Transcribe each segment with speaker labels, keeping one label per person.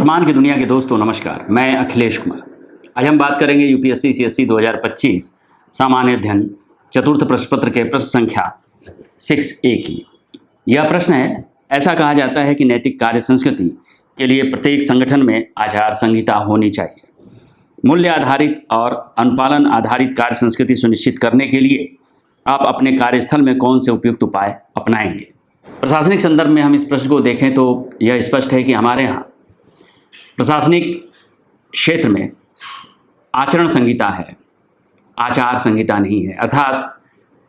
Speaker 1: वर्तमान की दुनिया के दोस्तों नमस्कार, मैं अखिलेश कुमार। आज हम बात करेंगे यूपीएससी सीएससी 2025 सामान्य अध्ययन चतुर्थ प्रश्न पत्र के प्रश्न संख्या 6A की। यह प्रश्न है, ऐसा कहा जाता है कि नैतिक कार्य संस्कृति के लिए प्रत्येक संगठन में आचार संहिता होनी चाहिए। मूल्य आधारित और अनुपालन आधारित कार्य संस्कृति सुनिश्चित करने के लिए आप अपने कार्यस्थल में कौन से उपयुक्त उपाय अपनाएंगे। प्रशासनिक संदर्भ में हम इस प्रश्न को देखें तो यह स्पष्ट है कि हमारे यहाँ प्रशासनिक क्षेत्र में आचरण संहिता है, आचार संहिता नहीं है, अर्थात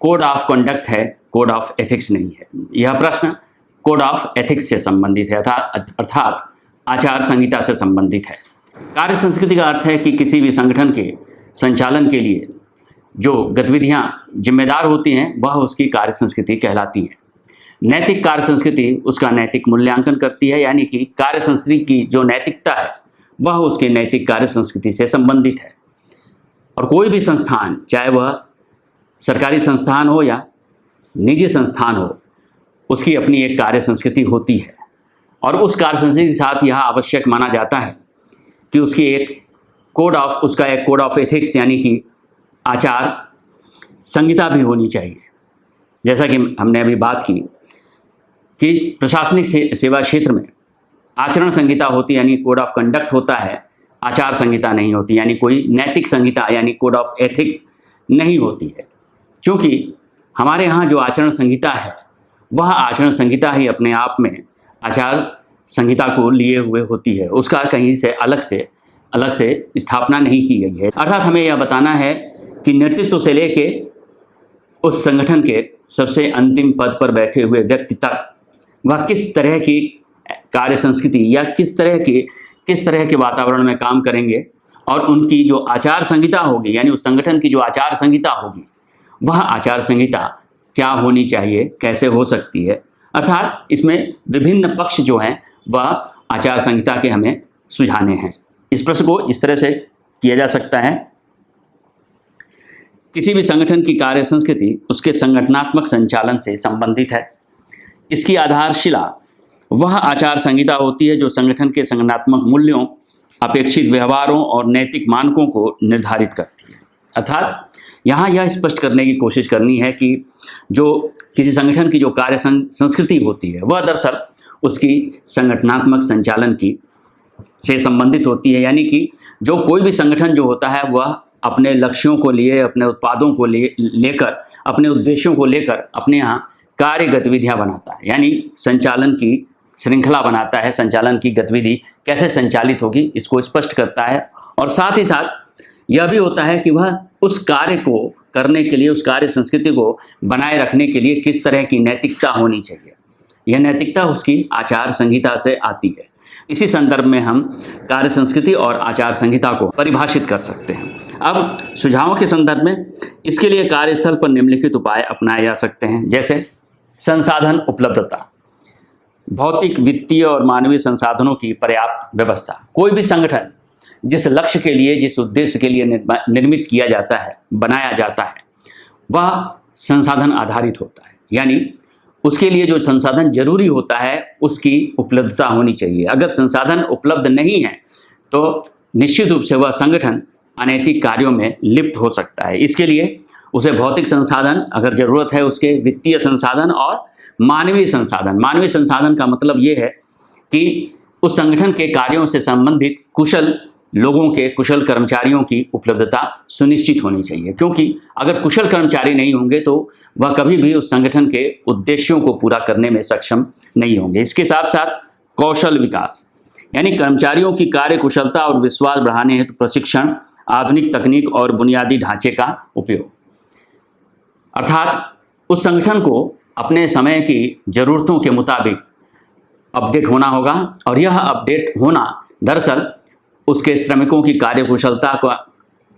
Speaker 1: कोड ऑफ कंडक्ट है, कोड ऑफ एथिक्स नहीं है। यह प्रश्न कोड ऑफ एथिक्स से संबंधित है, अर्थात आचार संहिता से संबंधित है। कार्य संस्कृति का अर्थ है कि किसी भी संगठन के संचालन के लिए जो गतिविधियां जिम्मेदार होती हैं वह उसकी कार्य संस्कृति कहलाती है। नैतिक कार्य संस्कृति उसका नैतिक मूल्यांकन करती है, यानी कि कार्य संस्कृति की जो नैतिकता है वह उसके नैतिक कार्य संस्कृति से संबंधित है। और कोई भी संस्थान, चाहे वह सरकारी संस्थान हो या निजी संस्थान हो, उसकी अपनी एक कार्य संस्कृति होती है। और उस कार्य संस्कृति के साथ यह आवश्यक माना जाता है कि उसका एक कोड ऑफ एथिक्स यानी कि आचार संहिता भी होनी चाहिए। जैसा कि हमने अभी बात की कि प्रशासनिक सेवा क्षेत्र में आचरण संहिता होती है, यानी कोड ऑफ कंडक्ट होता है, आचार संहिता नहीं होती, यानी कोई नैतिक संहिता यानी कोड ऑफ एथिक्स नहीं होती है। क्योंकि हमारे यहाँ जो आचरण संहिता है वह आचरण संहिता ही अपने आप में आचार संहिता को लिए हुए होती है, उसका कहीं से अलग से स्थापना नहीं की गई है। अर्थात हमें यह बताना है कि नेतृत्व से लेके उस संगठन के सबसे अंतिम पद पर बैठे हुए व्यक्ति तक वह किस तरह की कार्य संस्कृति या किस तरह के वातावरण में काम करेंगे, और उनकी जो आचार संहिता होगी यानी उस संगठन की जो आचार संहिता होगी वह आचार संहिता क्या होनी चाहिए, कैसे हो सकती है। अर्थात इसमें विभिन्न पक्ष जो हैं वह आचार संहिता के हमें सुझाने हैं। इस प्रश्न को इस तरह से किया जा सकता है, किसी भी संगठन की कार्य संस्कृति उसके संगठनात्मक संचालन से संबंधित है। इसकी आधारशिला वह आचार संहिता होती है जो संगठन के संगठनात्मक मूल्यों, अपेक्षित व्यवहारों और नैतिक मानकों को निर्धारित करती है। अर्थात यहाँ यह स्पष्ट करने की कोशिश करनी है कि जो किसी संगठन की जो कार्य संस्कृति होती है वह दरअसल उसकी संगठनात्मक संचालन की से संबंधित होती है। यानी कि जो कोई भी संगठन जो होता है वह अपने लक्ष्यों को लिए, अपने उत्पादों को लेकर, अपने उद्देश्यों को लेकर अपने यहाँ कार्य गतिविधियाँ बनाता है, यानी संचालन की श्रृंखला बनाता है। संचालन की गतिविधि कैसे संचालित होगी इसको स्पष्ट करता है। और साथ ही साथ यह भी होता है कि वह उस कार्य को करने के लिए, उस कार्य संस्कृति को बनाए रखने के लिए किस तरह की नैतिकता होनी चाहिए। यह नैतिकता उसकी आचार संहिता से आती है। इसी संदर्भ में हम कार्य संस्कृति और आचार संहिता को परिभाषित कर सकते हैं। अब सुझावों के संदर्भ में इसके लिए कार्यस्थल पर निम्नलिखित उपाय अपनाए जा सकते हैं, जैसे संसाधन उपलब्धता, भौतिक, वित्तीय और मानवीय संसाधनों की पर्याप्त व्यवस्था। कोई भी संगठन जिस लक्ष्य के लिए, जिस उद्देश्य के लिए निर्मित किया जाता है, बनाया जाता है, वह संसाधन आधारित होता है, यानी उसके लिए जो संसाधन जरूरी होता है उसकी उपलब्धता होनी चाहिए। अगर संसाधन उपलब्ध नहीं है तो निश्चित रूप से वह संगठन अनैतिक कार्यों में लिप्त हो सकता है। इसके लिए उसे भौतिक संसाधन अगर जरूरत है, उसके वित्तीय संसाधन और मानवीय संसाधन। मानवीय संसाधन का मतलब ये है कि उस संगठन के कार्यों से संबंधित कुशल लोगों के, कुशल कर्मचारियों की उपलब्धता सुनिश्चित होनी चाहिए। क्योंकि अगर कुशल कर्मचारी नहीं होंगे तो वह कभी भी उस संगठन के उद्देश्यों को पूरा करने में सक्षम नहीं होंगे। इसके साथ साथ कौशल विकास, यानी कर्मचारियों की कार्य कुशलता और विश्वास बढ़ाने हेतु प्रशिक्षण, आधुनिक तकनीक और बुनियादी ढांचे का उपयोग। अर्थात उस संगठन को अपने समय की ज़रूरतों के मुताबिक अपडेट होना होगा, और यह अपडेट होना दरअसल उसके श्रमिकों की कार्यकुशलता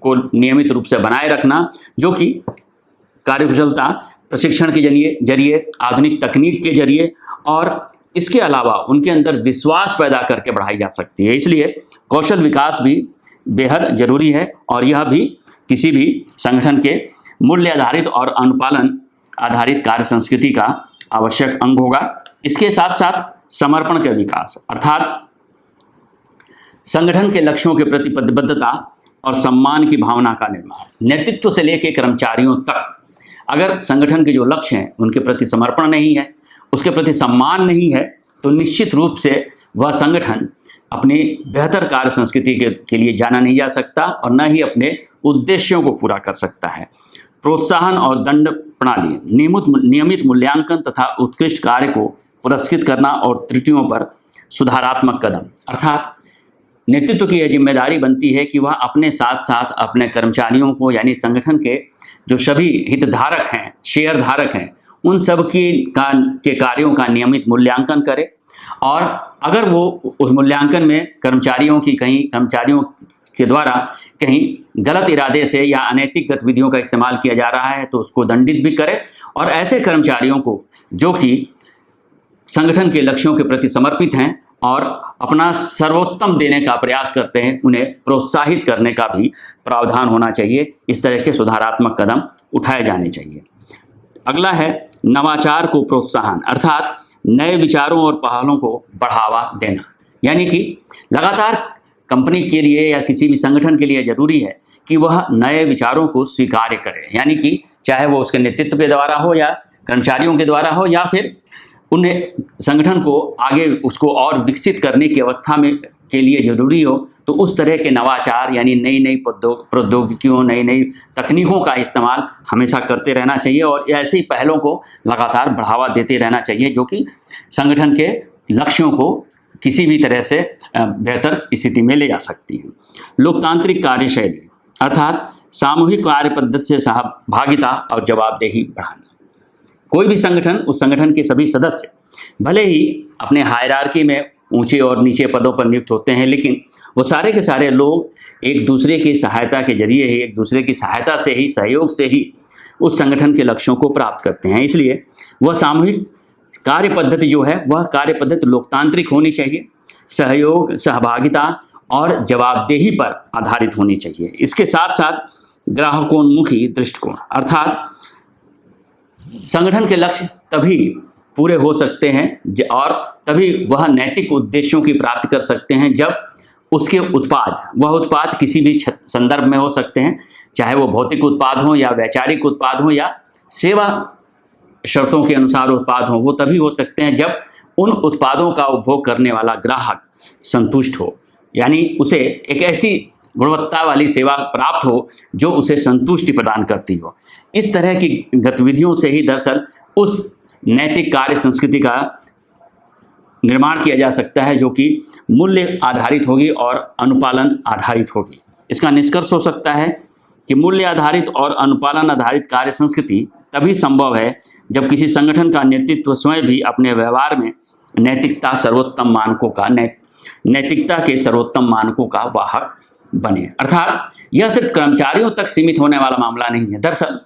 Speaker 1: को नियमित रूप से बनाए रखना, जो कि कार्यकुशलता प्रशिक्षण के जरिए, आधुनिक तकनीक के जरिए और इसके अलावा उनके अंदर विश्वास पैदा करके बढ़ाई जा सकती है। इसलिए कौशल विकास भी बेहद जरूरी है, और यह भी किसी भी संगठन के मूल्य आधारित और अनुपालन आधारित कार्य संस्कृति का आवश्यक अंग होगा। इसके साथ साथ समर्पण का विकास, अर्थात संगठन के लक्ष्यों के प्रति प्रतिबद्धता और सम्मान की भावना का निर्माण। नेतृत्व से लेकर कर्मचारियों तक अगर संगठन के जो लक्ष्य हैं उनके प्रति समर्पण नहीं है, उसके प्रति सम्मान नहीं है, तो निश्चित रूप से वह संगठन अपनी बेहतर कार्य संस्कृति के लिए जाना नहीं जा सकता और न ही अपने उद्देश्यों को पूरा कर सकता है। प्रोत्साहन और दंड प्रणाली, नियमित मूल्यांकन तथा उत्कृष्ट कार्य को पुरस्कृत करना और त्रुटियों पर सुधारात्मक कदम। अर्थात नेतृत्व की यह जिम्मेदारी बनती है कि वह अपने साथ साथ अपने कर्मचारियों को यानी संगठन के जो सभी हितधारक हैं, शेयर धारक हैं, उन सब के कार्यों का नियमित मूल्यांकन करे और अगर वो उस मूल्यांकन में कर्मचारियों के द्वारा कहीं गलत इरादे से या अनैतिक गतिविधियों का इस्तेमाल किया जा रहा है तो उसको दंडित भी करे और ऐसे कर्मचारियों को जो कि संगठन के लक्ष्यों के प्रति समर्पित हैं और अपना सर्वोत्तम देने का प्रयास करते हैं, उन्हें प्रोत्साहित करने का भी प्रावधान होना चाहिए। इस तरह के सुधारात्मक कदम उठाए जाने चाहिए। अगला है नवाचार को प्रोत्साहन, अर्थात नए विचारों और पहलों को बढ़ावा देना। यानी कि लगातार कंपनी के लिए या किसी भी संगठन के लिए जरूरी है कि वह नए विचारों को स्वीकार करे, यानी कि चाहे वो उसके नेतृत्व के द्वारा हो या कर्मचारियों के द्वारा हो या फिर उन्हें संगठन को आगे उसको और विकसित करने की अवस्था में के लिए जरूरी हो, तो उस तरह के नवाचार यानी नई नई प्रौद्योगिकियों, नई नई तकनीकों का इस्तेमाल हमेशा करते रहना चाहिए और ऐसे ही पहलों को लगातार बढ़ावा देते रहना चाहिए जो कि संगठन के लक्ष्यों को किसी भी तरह से बेहतर स्थिति में ले जा सकती हैं। लोकतांत्रिक कार्यशैली, अर्थात सामूहिक कार्य पद्धति से सहभागिता और जवाबदेही बढ़ाना। कोई भी संगठन, उस संगठन के सभी सदस्य भले ही अपने हायरार्की में ऊंचे और नीचे पदों पर नियुक्त होते हैं, लेकिन वो सारे के सारे लोग एक दूसरे की सहायता के जरिए ही, एक दूसरे की सहायता से ही, सहयोग से ही उस संगठन के लक्ष्यों को प्राप्त करते हैं। इसलिए वह सामूहिक कार्य पद्धति जो है वह कार्य पद्धति लोकतांत्रिक होनी चाहिए, सहयोग, सहभागिता और जवाबदेही पर आधारित होनी चाहिए। इसके साथ साथ ग्राहकोन्मुखी दृष्टिकोण, अर्थात संगठन के लक्ष्य तभी पूरे हो सकते हैं और तभी वह नैतिक उद्देश्यों की प्राप्ति कर सकते हैं जब उसके वह उत्पाद किसी भी संदर्भ में हो सकते हैं, चाहे वो भौतिक उत्पाद हो या वैचारिक उत्पाद हो या सेवा शर्तों के अनुसार उत्पाद हो। वो तभी हो सकते हैं जब उन उत्पादों का उपभोग करने वाला ग्राहक संतुष्ट हो, यानी उसे एक ऐसी गुणवत्ता वाली सेवा प्राप्त हो जो उसे संतुष्टि प्रदान करती हो। इस तरह की गतिविधियों से ही दरअसल उस नैतिक कार्य संस्कृति का निर्माण किया जा सकता है जो कि मूल्य आधारित होगी और अनुपालन आधारित होगी। इसका निष्कर्ष हो सकता है कि मूल्य आधारित और अनुपालन आधारित कार्य संस्कृति तभी संभव है जब किसी संगठन का नेतृत्व स्वयं भी अपने व्यवहार में नैतिकता के सर्वोत्तम मानकों का वाहक बने। अर्थात यह सिर्फ कर्मचारियों तक सीमित होने वाला मामला नहीं है। दरअसल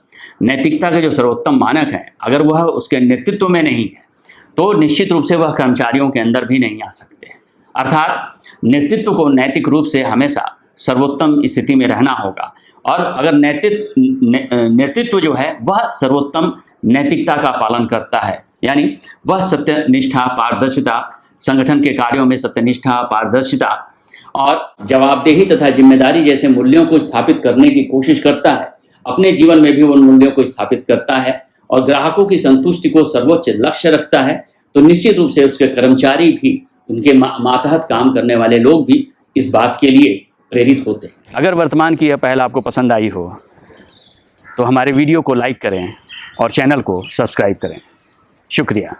Speaker 1: नैतिकता के जो सर्वोत्तम मानक हैं, अगर वह उसके नेतृत्व में नहीं है तो निश्चित रूप से वह कर्मचारियों के अंदर भी नहीं आ सकते। अर्थात नेतृत्व को नैतिक रूप से हमेशा सर्वोत्तम स्थिति में रहना होगा और अगर नेतृत्व जो है वह सर्वोत्तम नैतिकता का पालन करता है, यानी वह सत्यनिष्ठा, पारदर्शिता, संगठन के कार्यों में सत्यनिष्ठा, पारदर्शिता और जवाबदेही तथा जिम्मेदारी जैसे मूल्यों को स्थापित करने की कोशिश करता है, अपने जीवन में भी उन मूल्यों को स्थापित करता है और ग्राहकों की संतुष्टि को सर्वोच्च लक्ष्य रखता है, तो निश्चित रूप से उसके कर्मचारी भी, उनके मातहत काम करने वाले लोग भी इस बात के लिए प्रेरित होते हैं। अगर वर्तमान की यह पहल आपको पसंद आई हो तो हमारे वीडियो को लाइक करें और चैनल को सब्सक्राइब करें। शुक्रिया।